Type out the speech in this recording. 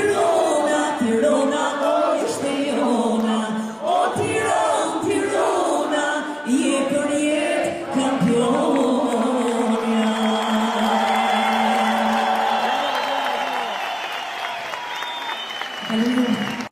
Tirana, Tirana, o ishte jona, o Tiran, Tirana, je për jetë kampionja. Hallelujah.